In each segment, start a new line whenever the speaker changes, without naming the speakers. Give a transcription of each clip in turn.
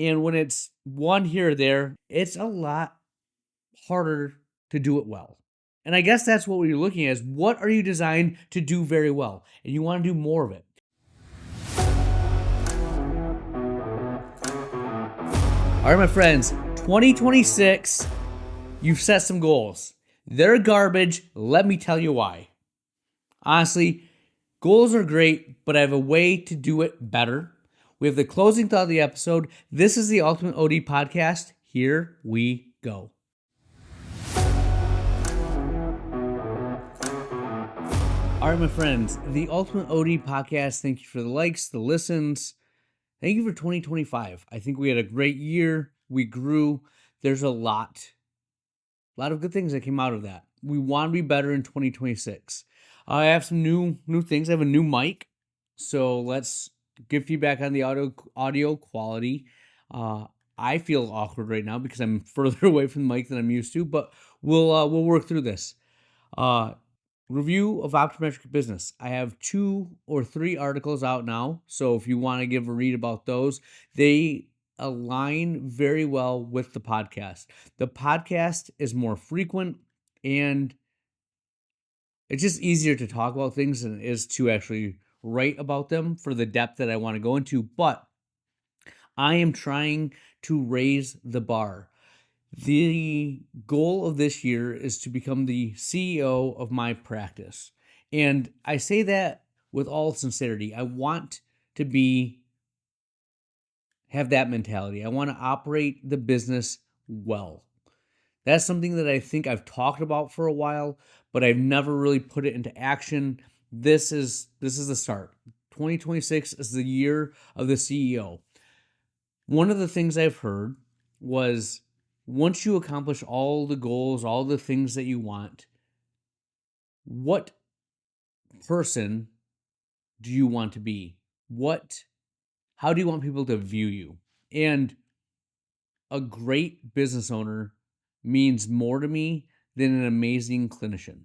And when it's one here or there, it's a lot harder to do it well. And I guess that's what we're looking at is what are you designed to do very well? And you want to do more of it. All right, my friends, 2026, you've set some goals. They're garbage. Let me tell you why. Honestly, goals are great, but I have a way to do it better. We have the closing thought of the episode. This is the Ultimate OD Podcast. Here we go. All right, my friends, the Ultimate OD Podcast. Thank you for the likes, the listens. Thank you for 2025. I think we had a great year. We grew. There's a lot of good things that came out of that. We want to be better in 2026. I have some new things. I have a new mic, so let's give feedback on the audio quality. I feel awkward right now because I'm further away from the mic than I'm used to, but we'll work through this. Review of optometric business. I have 2 or 3 articles out now, so if you want to give a read about those, they align very well with the podcast. The podcast is more frequent and it's just easier to talk about things than it is to actually write about them for the depth that I want to go into, but I am trying to raise the bar. The goal of this year is to become the CEO of my practice. And I say that with all sincerity. I want to have that mentality. I want to operate the business well. That's something that I think I've talked about for a while, but I've never really put it into action. This is the start. 2026 is the year of the CEO. One of the things I've heard was once you accomplish all the goals, all the things that you want, what person do you want to be? How do you want people to view you? And a great business owner means more to me than an amazing clinician.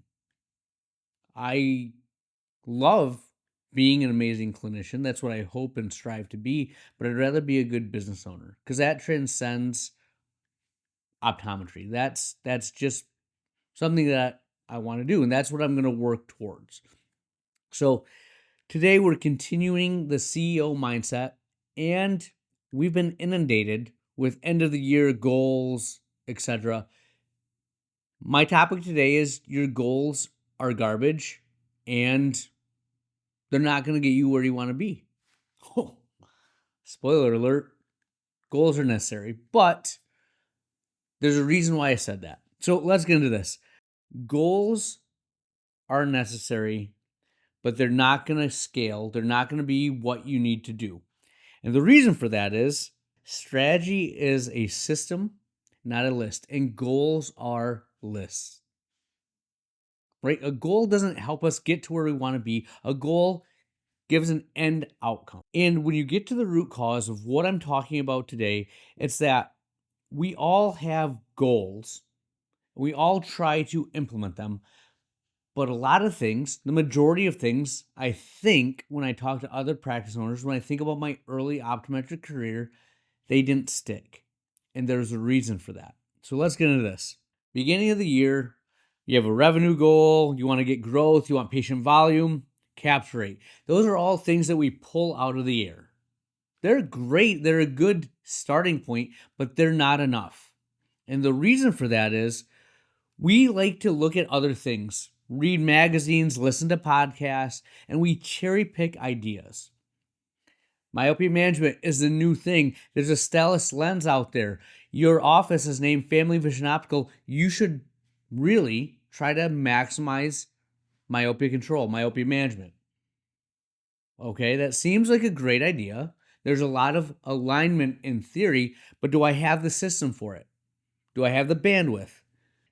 I love being an amazing clinician. That's what I hope and strive to be, but I'd rather be a good business owner because that transcends optometry. That's just something that I want to do, and that's what I'm going to work towards. So today we're continuing the CEO mindset, and we've been inundated with end of the year goals, etc. My topic today is your goals are garbage and they're not going to get you where you want to be. Oh, spoiler alert, goals are necessary, but there's a reason why I said that. So let's get into this. Goals are necessary, but they're not going to scale. They're not going to be what you need to do. And the reason for that is strategy is a system, not a list, and goals are lists. Right? A goal doesn't help us get to where we want to be. A goal gives an end outcome. And when you get to the root cause of what I'm talking about today, it's that we all have goals. We all try to implement them. But a lot of things, the majority of things, I think when I talk to other practice owners, when I think about my early optometric career, they didn't stick. And there's a reason for that. So let's get into this. Beginning of the year, you have a revenue goal, you want to get growth, you want patient volume, capture rate. Those are all things that we pull out of the air. They're great. They're a good starting point, but they're not enough. And the reason for that is we like to look at other things, read magazines, listen to podcasts, and we cherry pick ideas. Myopia management is the new thing. There's a Stellus lens out there. Your office is named Family Vision Optical. You should really try to maximize myopia control, myopia management. Okay, that seems like a great idea. There's a lot of alignment in theory, but do I have the system for it? Do I have the bandwidth?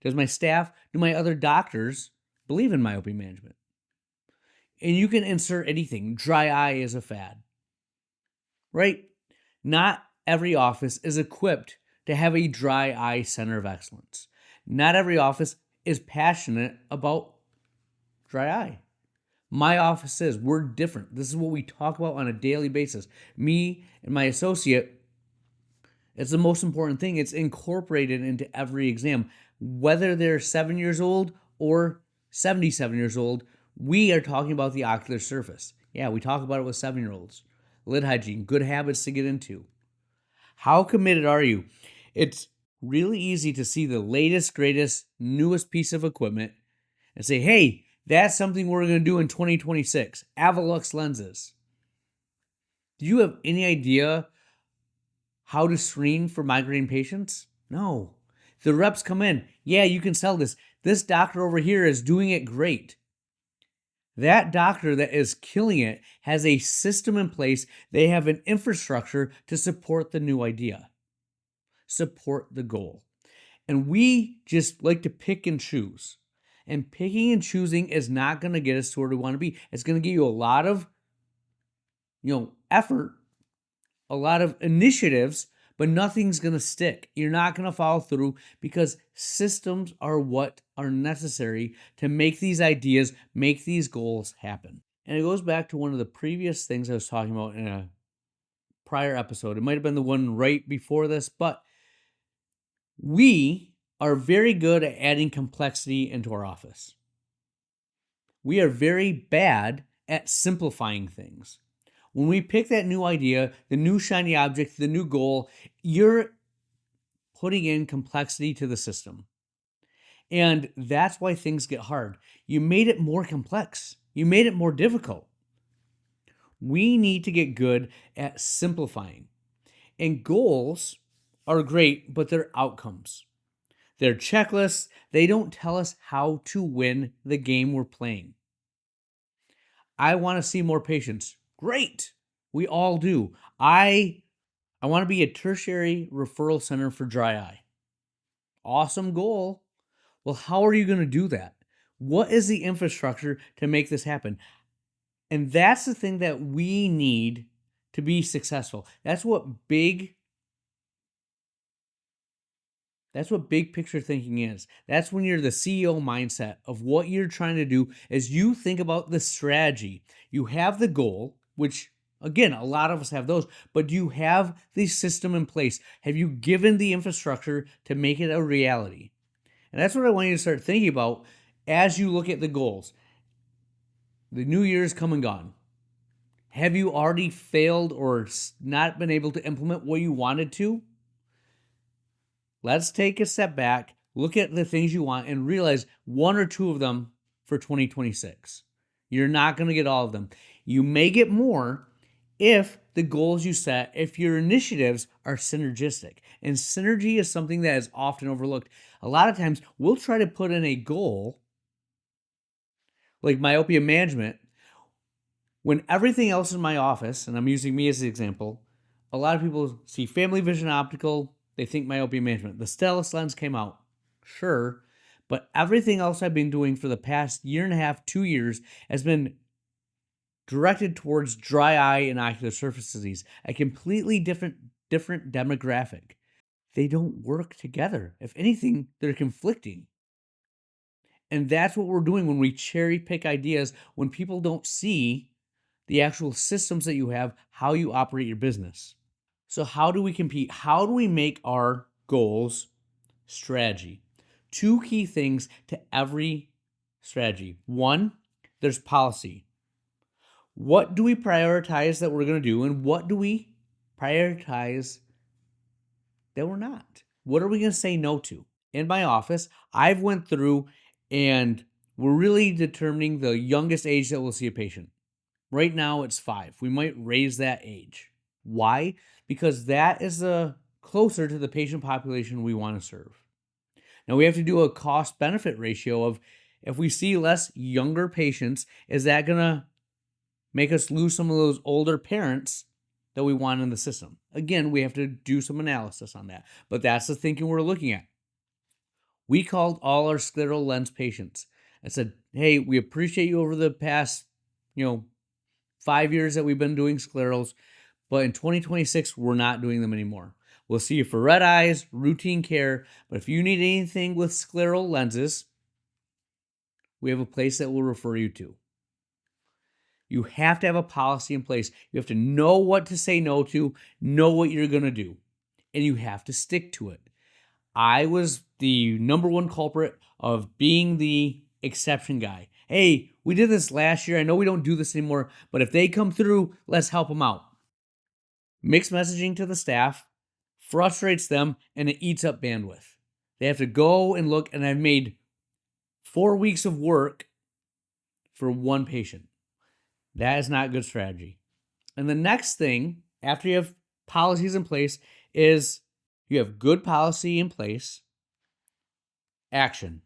Does my staff, do my other doctors believe in myopia management? And you can insert anything. Dry eye is a fad, right? Not every office is equipped to have a dry eye center of excellence. Not every office is passionate about dry eye. My office is. We're different. This is what we talk about on a daily basis. Me and my associate, It's the most important thing. It's incorporated into every exam. Whether they're 7 years old or 77 years old, we are talking about the ocular surface. Yeah, we talk about it with 7-year-olds. Lid hygiene, good habits to get into. How committed are you? It's really easy to see the latest, greatest, newest piece of equipment and say, hey, that's something we're going to do in 2026. Avalux lenses. Do you have any idea how to screen for migraine patients? No. The reps come in. Yeah, you can sell this. This doctor over here is doing it great. That doctor that is killing it has a system in place. They have an infrastructure to support the new idea, support the goal. And we just like to pick and choose. And picking and choosing is not going to get us to where we want to be. It's going to give you a lot of, effort, a lot of initiatives, but nothing's going to stick. You're not going to follow through because systems are what are necessary to make these ideas, make these goals happen. And it goes back to one of the previous things I was talking about in a prior episode. It might have been the one right before this, but we are very good at adding complexity into our office. We are very bad at simplifying things. When we pick that new idea, the new shiny object, the new goal, you're putting in complexity to the system. And that's why things get hard. You made it more complex. You made it more difficult. We need to get good at simplifying. And goals are great, but they're outcomes. They're checklists. They don't tell us how to win the game we're playing. I want to see more patients. Great. We all do. I want to be a tertiary referral center for dry eye. Awesome goal. Well, how are you going to do that? What is the infrastructure to make this happen? And that's the thing that we need to be successful. That's what big picture thinking is. That's when you're the CEO mindset of what you're trying to do is you think about the strategy. You have the goal, which again, a lot of us have those, but do you have the system in place? Have you given the infrastructure to make it a reality? And that's what I want you to start thinking about as you look at the goals. The new year's come and gone. Have you already failed or not been able to implement what you wanted to? Let's take a step back, look at the things you want, and realize one or two of them for 2026. You're not going to get all of them. You may get more if the goals you set, if your initiatives are synergistic. And synergy is something that is often overlooked. A lot of times we'll try to put in a goal like myopia management when everything else in my office, and I'm using me as an example, a lot of people see Family Vision Optical, they think myopia management. The Stellus lens came out, sure, but everything else I've been doing for the past year and a half, 2 years has been directed towards dry eye and ocular surface disease, a completely different demographic. They don't work together. If anything, they're conflicting. And that's what we're doing when we cherry pick ideas, when people don't see the actual systems that you have, how you operate your business. So how do we compete? How do we make our goals strategy? 2 key things to every strategy. 1, there's policy. What do we prioritize that we're going to do, and what do we prioritize that we're not? What are we going to say no to? In my office, I've went through and we're really determining the youngest age that we'll see a patient. Right now it's 5. We might raise that age. Why? Because that is closer to the patient population we want to serve. Now we have to do a cost-benefit ratio of if we see less younger patients, is that going to make us lose some of those older parents that we want in the system? Again, we have to do some analysis on that, but that's the thinking we're looking at. We called all our scleral lens patients. I said, hey, we appreciate you over the past, 5 years that we've been doing sclerals, but in 2026, we're not doing them anymore. We'll see you for red eyes, routine care, but if you need anything with scleral lenses, we have a place that we'll refer you to. You have to have a policy in place. You have to know what to say no to, know what you're going to do. and you have to stick to it. I was the number one culprit of being the exception guy. Hey, we did this last year. I know we don't do this anymore, but if they come through, let's help them out. Mixed messaging to the staff frustrates them, and it eats up bandwidth. They have to go and look, and I've made 4 weeks of work for one patient. That is not good strategy. And the next thing, after you have policies in place, is you have good policy in place, action.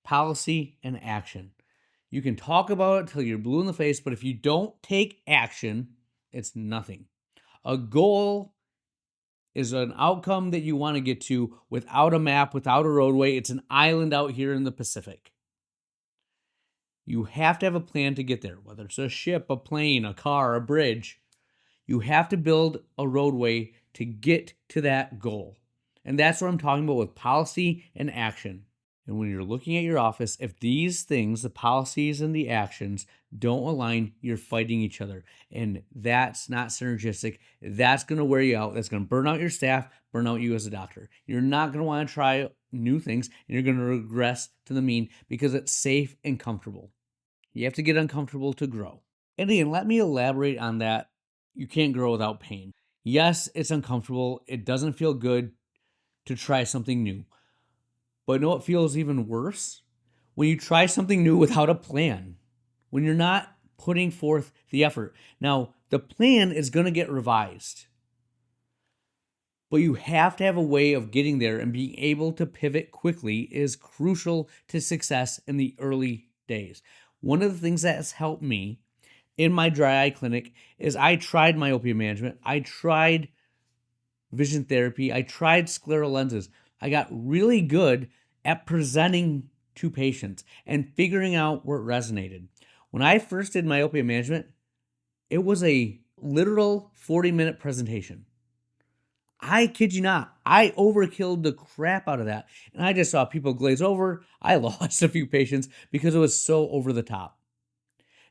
Policy and action. You can talk about it till you're blue in the face, but if you don't take action, it's nothing. A goal is an outcome that you want to get to without a map, without a roadway. It's an island out here in the Pacific. You have to have a plan to get there, whether it's a ship, a plane, a car, a bridge. You have to build a roadway to get to that goal. And that's what I'm talking about with policy and action. And when you're looking at your office, if these things, the policies and the actions, don't align, you're fighting each other. And that's not synergistic. That's going to wear you out. That's going to burn out your staff, burn out you as a doctor. You're not going to want to try new things, and you're going to regress to the mean because it's safe and comfortable. You have to get uncomfortable to grow. And again, let me elaborate on that. You can't grow without pain. Yes, it's uncomfortable. It doesn't feel good to try something new. But you know what feels even worse? When you try something new without a plan. When you're not putting forth the effort. Now, the plan is going to get revised. But you have to have a way of getting there, and being able to pivot quickly is crucial to success in the early days. One of the things that has helped me in my dry eye clinic is I tried myopia management. I tried vision therapy. I tried scleral lenses. I got really good at presenting to patients and figuring out where it resonated. When I first did myopia management, it was a literal 40-minute presentation. I kid you not, I overkilled the crap out of that. And I just saw people glaze over. I lost a few patients because it was so over the top.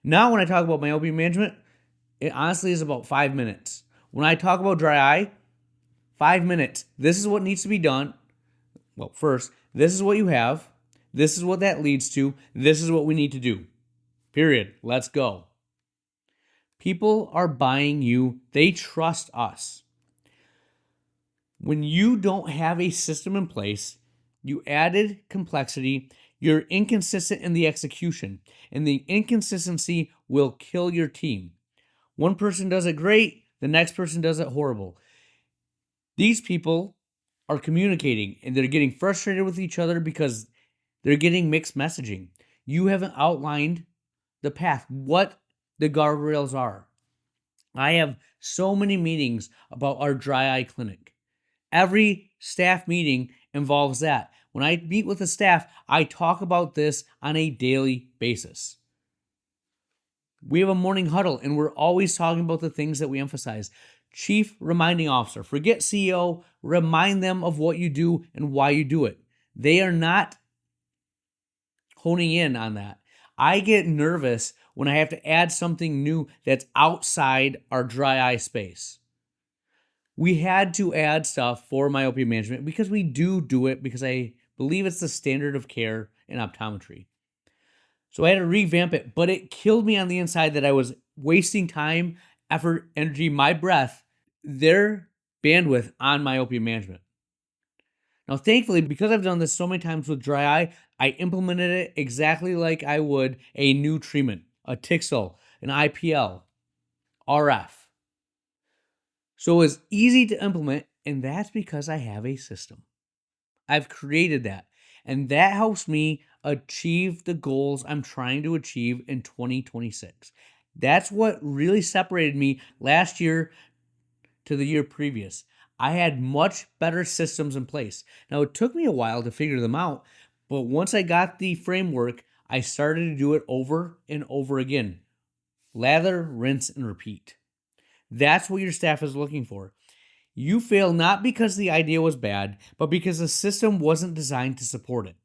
Now, when I talk about myopia management, it honestly is about 5 minutes. When I talk about dry eye, 5 minutes. This is what needs to be done. Well, first, this is what you have. This is what that leads to. This is what we need to do. Period. Let's go. People are buying you. They trust us. When you don't have a system in place, you added complexity. You're inconsistent in the execution, and the inconsistency will kill your team. One person does it great, the next person does it horrible. These people are communicating, and they're getting frustrated with each other because they're getting mixed messaging. You haven't outlined the path, what the guardrails are. I have so many meetings about our dry eye clinic. Every staff meeting involves that. When I meet with the staff, I talk about this on a daily basis. We have a morning huddle, and we're always talking about the things that we emphasize. Chief reminding officer, forget CEO, remind them of what you do and why you do it. They are not honing in on that. I get nervous when I have to add something new that's outside our dry eye space. We had to add stuff for myopia management because we do it because I believe it's the standard of care in optometry. So I had to revamp it, but it killed me on the inside that I was wasting time, effort, energy, my breath, their bandwidth on myopia management. Now, thankfully, because I've done this so many times with dry eye, I implemented it exactly like I would a new treatment, a Tixel, an IPL, RF. So it was easy to implement, and that's because I have a system. I've created that, and that helps me achieve the goals I'm trying to achieve in 2026. That's what really separated me last year to the year previous. I had much better systems in place. Now, it took me a while to figure them out, but once I got the framework, I started to do it over and over again. Lather, rinse, and repeat. That's what your staff is looking for. You fail not because the idea was bad, but because the system wasn't designed to support it.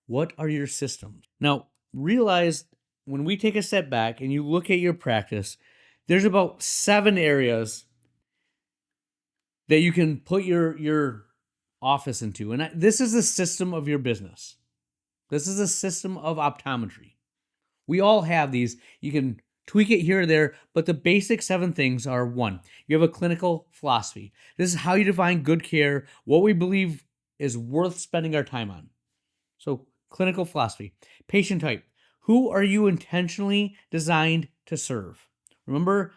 What are your systems? Now, realize when we take a step back and you look at your practice, there's about 7 areas that you can put your office into. And this is a system of your business. This is a system of optometry. We all have these. You can tweak it here or there, but the basic 7 things are: 1, you have a clinical philosophy. This is how you define good care, what we believe is worth spending our time on. So, clinical philosophy. Patient type. Who are you intentionally designed to serve? Remember,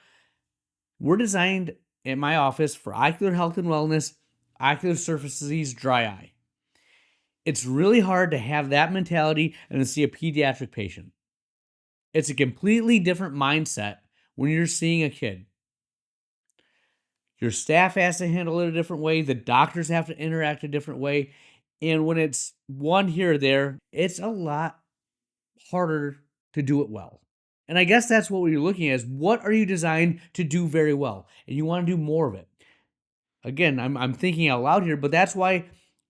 we're designed at my office for ocular health and wellness, ocular surface disease, dry eye. It's really hard to have that mentality and to see a pediatric patient. It's a completely different mindset when you're seeing a kid. Your staff has to handle it a different way. The doctors have to interact a different way. And when it's one here or there, it's a lot harder to do it well. And I guess that's what we're looking at is, what are you designed to do very well? And you want to do more of it. Again, I'm thinking out loud here, but that's why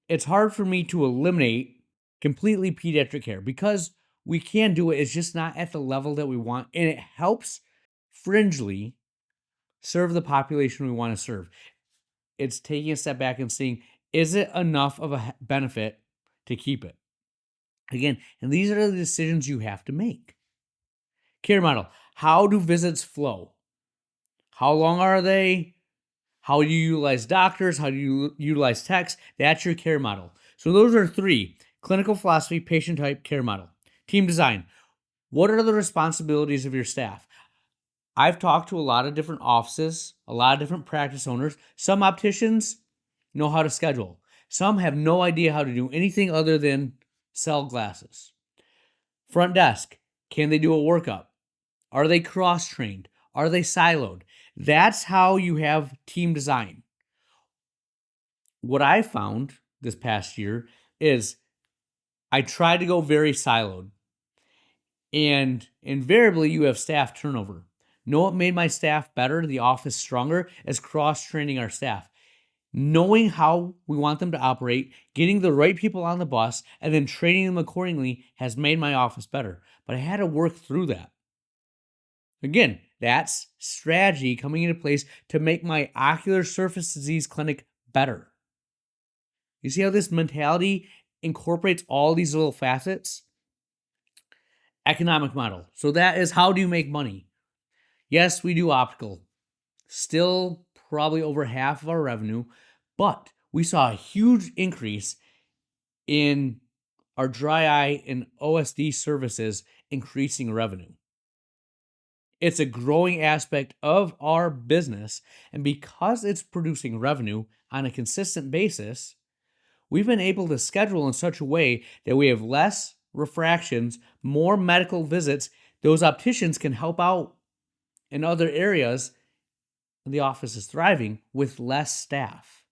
it's hard for me to eliminate completely pediatric care, because we can do it. It's just not at the level that we want. And it helps fringely serve the population we want to serve. It's taking a step back and seeing, is it enough of a benefit to keep it? Again, and these are the decisions you have to make. Care model. How do visits flow? How long are they? How do you utilize doctors? How do you utilize techs? That's your care model. So those are 3: clinical philosophy, patient type, care model. Team design. What are the responsibilities of your staff? I've talked to a lot of different offices, a lot of different practice owners. Some opticians know how to schedule. Some have no idea how to do anything other than sell glasses. Front desk. Can they do a workup? Are they cross-trained? Are they siloed? That's how you have team design. What I found this past year is I tried to go very siloed. And invariably, you have staff turnover. Know what made my staff better, the office stronger, is cross-training our staff. Knowing how we want them to operate, getting the right people on the bus, and then training them accordingly has made my office better. But I had to work through that. Again, that's strategy coming into place to make my ocular surface disease clinic better. You see how this mentality incorporates all these little facets? Economic model. So that is, how do you make money? Yes, we do optical. Still probably over half of our revenue, but we saw a huge increase in our dry eye and OSD services increasing revenue. It's a growing aspect of our business, and because it's producing revenue on a consistent basis, we've been able to schedule in such a way that we have less refractions, more medical visits. Those opticians can help out in other areas, and the office is thriving with less staff.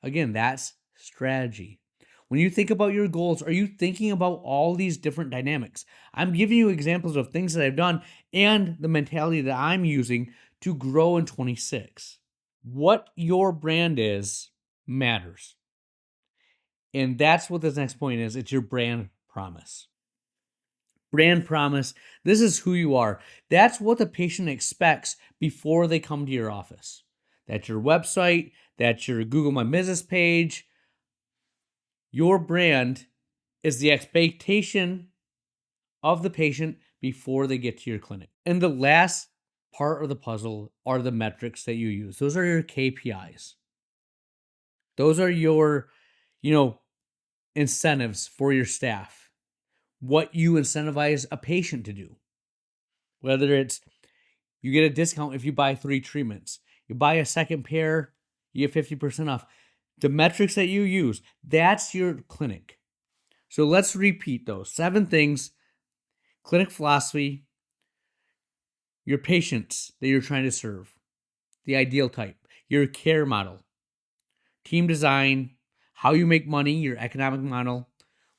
Again, that's strategy. When you think about your goals, are you thinking about all these different dynamics? I'm giving you examples of things that I've done and the mentality that I'm using to grow in 26. What your brand is matters. And that's what this next point is. It's your brand promise. Brand promise. This is who you are. That's what the patient expects before they come to your office. That's your website. That's your Google My Business page. Your brand is the expectation of the patient before they get to your clinic. And the last part of the puzzle are the metrics that you use. Those are your KPIs. Those are your, incentives for your staff. What you incentivize a patient to do. Whether it's you get a discount if you buy 3 treatments. You buy a second pair, you get 50% off. The metrics that you use, that's your clinic. So let's repeat those 7 things: clinic philosophy, your patients that you're trying to serve, the ideal type, your care model, team design, how you make money, your economic model,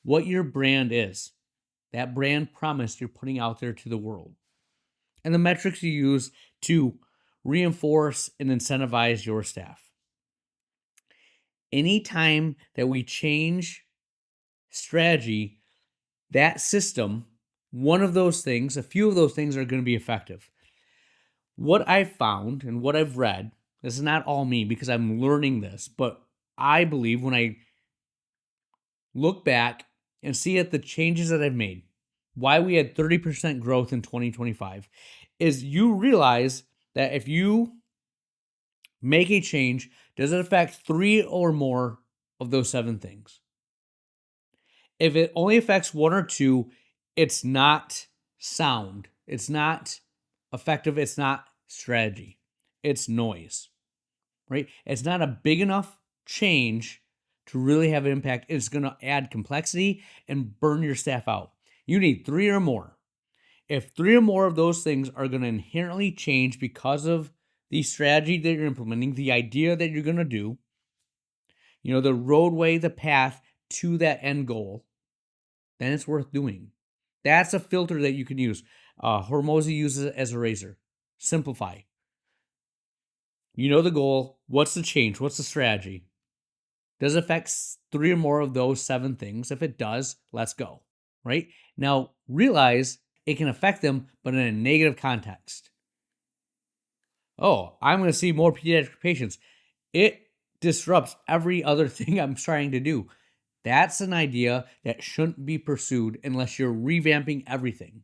what your brand is, that brand promise you're putting out there to the world, and the metrics you use to reinforce and incentivize your staff. Anytime that we change strategy, that system, one of those things, a few of those things are going to be effective. What I've found and what I've read This is not all me because I'm learning this, but I believe when I look back and see at the changes that I've made, why we had 30% growth in 2025, is you realize that if you make a change, does it affect 3 or more of those 7 things? If it only affects 1 or 2, it's not sound. It's not effective. It's not strategy. It's noise, right? It's not a big enough change to really have an impact. It's going to add complexity and burn your staff out. You need 3 or more. If 3 or more of those things are going to inherently change because of the strategy that you're implementing, the idea that you're going to do, the roadway, the path to that end goal, then it's worth doing. That's a filter that you can use. Hormozy uses it as a razor. Simplify. You know the goal. What's the change? What's the strategy? Does it affect 3 or more of those 7 things? If it does, let's go. Right? Now, realize it can affect them, but in a negative context. Oh, I'm going to see more pediatric patients. It disrupts every other thing I'm trying to do. That's an idea that shouldn't be pursued unless you're revamping everything.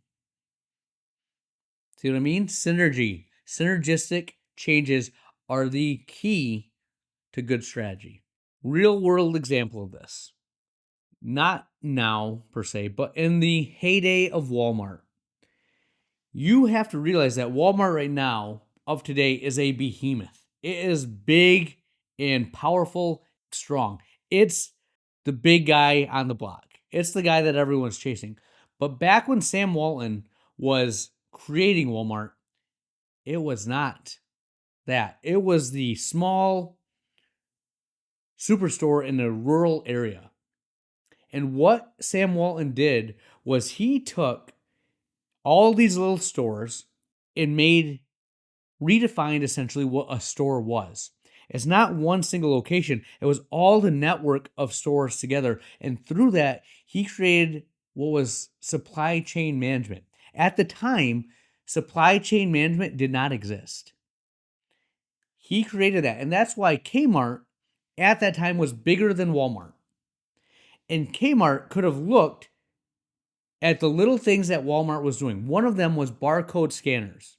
See what I mean? Synergy. Synergistic changes are the key to good strategy. Real world example of this. Not now per se, but in the heyday of Walmart. You have to realize that Walmart right now of today is a behemoth. It is big and powerful, strong. It's the big guy on the block. It's the guy that everyone's chasing. But back when Sam Walton was creating Walmart, it was not that. It was the small superstore in a rural area. And what Sam Walton did was he took all these little stores and redefined essentially what a store was. It's not one single location. It was all the network of stores together. And through that, he created what was supply chain management. At the time, supply chain management did not exist. He created that. And that's why Kmart at that time was bigger than Walmart. And Kmart could have looked at the little things that Walmart was doing. One of them was barcode scanners.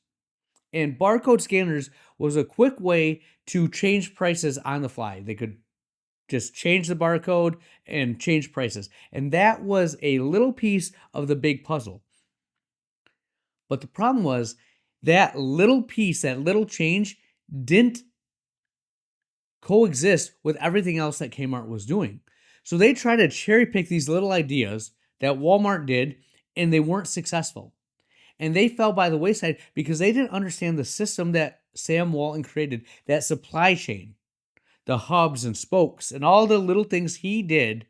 And barcode scanners was a quick way to change prices on the fly. They could just change the barcode and change prices. And that was a little piece of the big puzzle. But the problem was that little piece, that little change, didn't coexist with everything else that Kmart was doing. So they tried to cherry pick these little ideas that Walmart did, and they weren't successful. And they fell by the wayside because they didn't understand the system that Sam Walton created, that supply chain, the hubs and spokes, and all the little things he did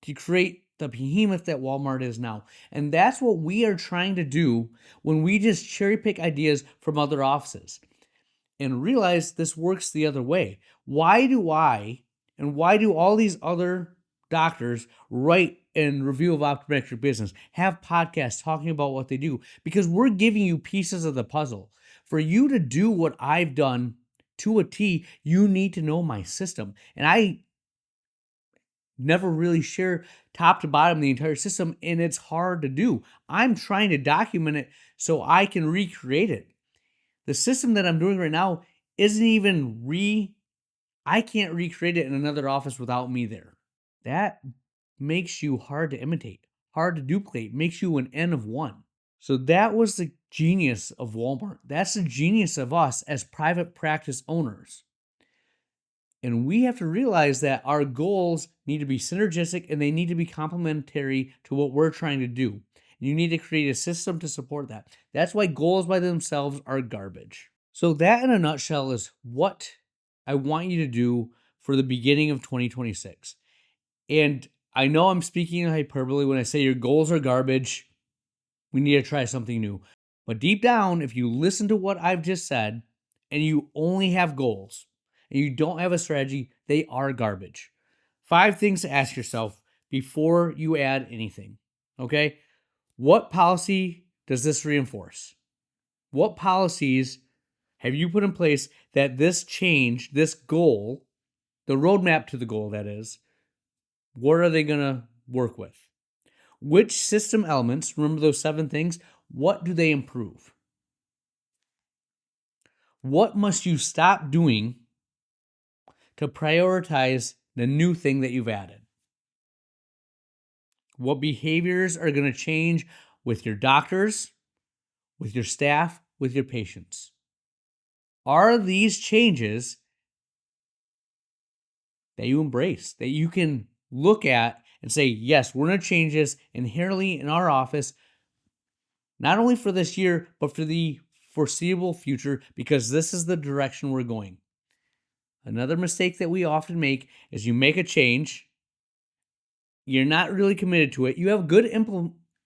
to create the behemoth that Walmart is now. And that's what we are trying to do when we just cherry pick ideas from other offices and realize this works the other way. Why do all these other doctors write and review of optometric business, have podcasts talking about what they do? Because we're giving you pieces of the puzzle. For you to do what I've done to a T, you need to know my system. And I never really share top to bottom the entire system, and it's hard to do. I'm trying to document it so I can recreate it. The system that I'm doing right now isn't even I can't recreate it in another office without me there. That makes you hard to imitate, hard to duplicate, makes you an N of one. So that was the genius of Walmart. That's the genius of us as private practice owners. And we have to realize that our goals need to be synergistic and they need to be complementary to what we're trying to do. You need to create a system to support that. That's why goals by themselves are garbage. So that in a nutshell is what I want you to do for the beginning of 2026. And I know I'm speaking in hyperbole when I say your goals are garbage. We need to try something new. But deep down, if you listen to what I've just said and you only have goals and you don't have a strategy, they are garbage. 5 things to ask yourself before you add anything. Okay? What policy does this reinforce? What policies have you put in place that this change, this goal, the roadmap to the goal, that is, what are they going to work with? Which system elements, remember those 7 things, what do they improve? What must you stop doing to prioritize the new thing that you've added? What behaviors are going to change with your doctors, with your staff, with your patients? Are these changes that you embrace, that you can look at and say, yes, we're going to change this inherently in our office, not only for this year, but for the foreseeable future, because this is the direction we're going. Another mistake that we often make is you make a change, you're not really committed to it, you have a good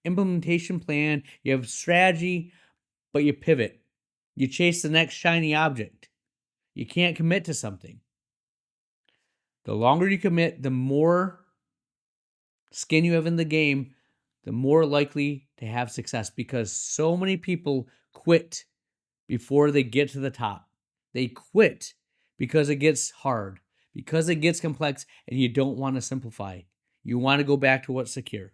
implementation plan, you have strategy, but you pivot. You chase the next shiny object. You can't commit to something. The longer you commit, the more skin you have in the game, the more likely to have success, because so many people quit before they get to the top. They quit because it gets hard, because it gets complex, and you don't want to simplify. You want to go back to what's secure.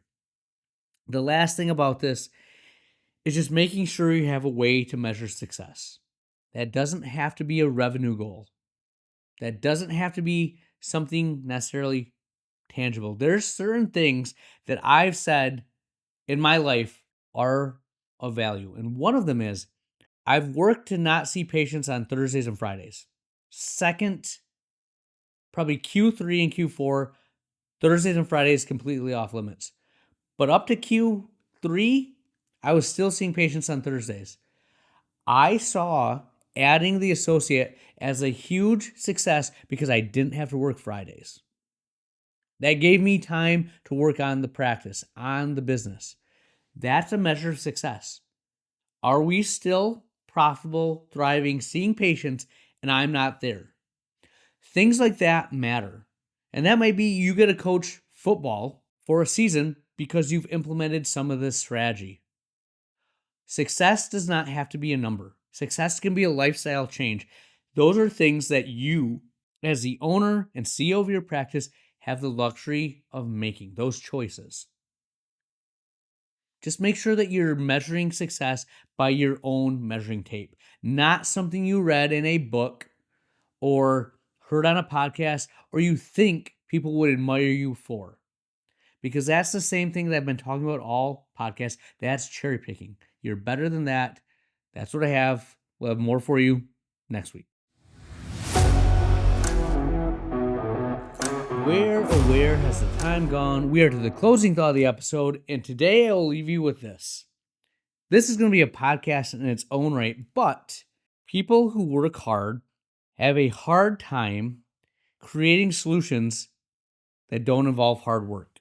The last thing about this is just making sure you have a way to measure success. That doesn't have to be a revenue goal. That doesn't have to be something necessarily tangible. There's certain things that I've said in my life are of value. And one of them is I've worked to not see patients on Thursdays and Fridays. Second, probably Q3 and Q4, Thursdays and Fridays completely off limits. But up to Q3, I was still seeing patients on Thursdays. I saw adding the associate as a huge success because I didn't have to work Fridays. That gave me time to work on the practice, on the business. That's a measure of success. Are we still profitable, thriving, seeing patients, and I'm not there? Things like that matter. And that might be you get to coach football for a season because you've implemented some of this strategy. Success does not have to be a number. Success can be a lifestyle change. Those are things that you, as the owner and CEO of your practice, have the luxury of making, those choices. Just make sure that you're measuring success by your own measuring tape, not something you read in a book or heard on a podcast or you think people would admire you for. Because that's the same thing that I've been talking about all podcasts. That's cherry picking. You're better than that. That's what I have. We'll have more for you next week. Where has the time gone? We are to the closing thought of the episode, and today I will leave you with this. This is going to be a podcast in its own right, but people who work hard have a hard time creating solutions that don't involve hard work.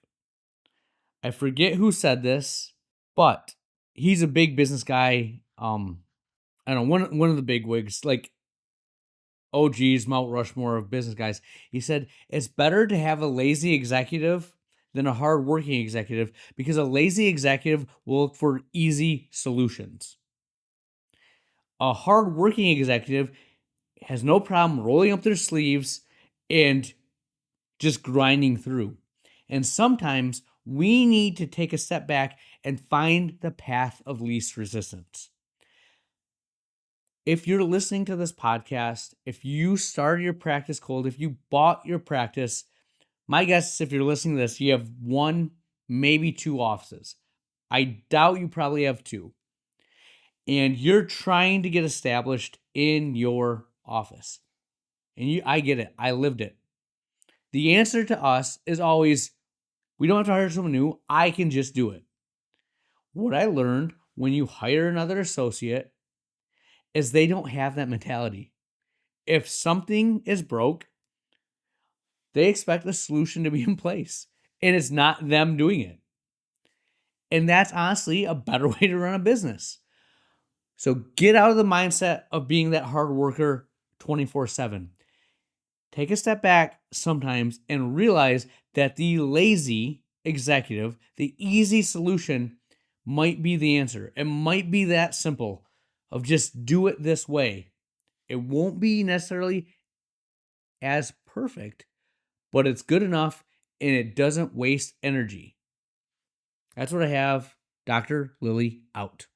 I forget who said this, but he's a big business guy. I don't know, one of the big wigs, like OG's Mount Rushmore of business guys. He said, it's better to have a lazy executive than a hardworking executive because a lazy executive will look for easy solutions. A hardworking executive has no problem rolling up their sleeves and just grinding through. And sometimes we need to take a step back and find the path of least resistance. If you're listening to this podcast, if you started your practice cold, if you bought your practice, my guess is if you're listening to this, you have 1, maybe 2 offices. I doubt you probably have 2. And you're trying to get established in your office. And I get it. I lived it. The answer to us is always, we don't have to hire someone new. I can just do it. What I learned when you hire another associate is they don't have that mentality. If something is broke, they expect the solution to be in place. And it's not them doing it. And that's honestly a better way to run a business. So get out of the mindset of being that hard worker 24/7. Take a step back sometimes and realize that the lazy executive, the easy solution might be the answer. It might be that simple of just do it this way. It won't be necessarily as perfect, but it's good enough and it doesn't waste energy. That's what I have. Dr. Lily out.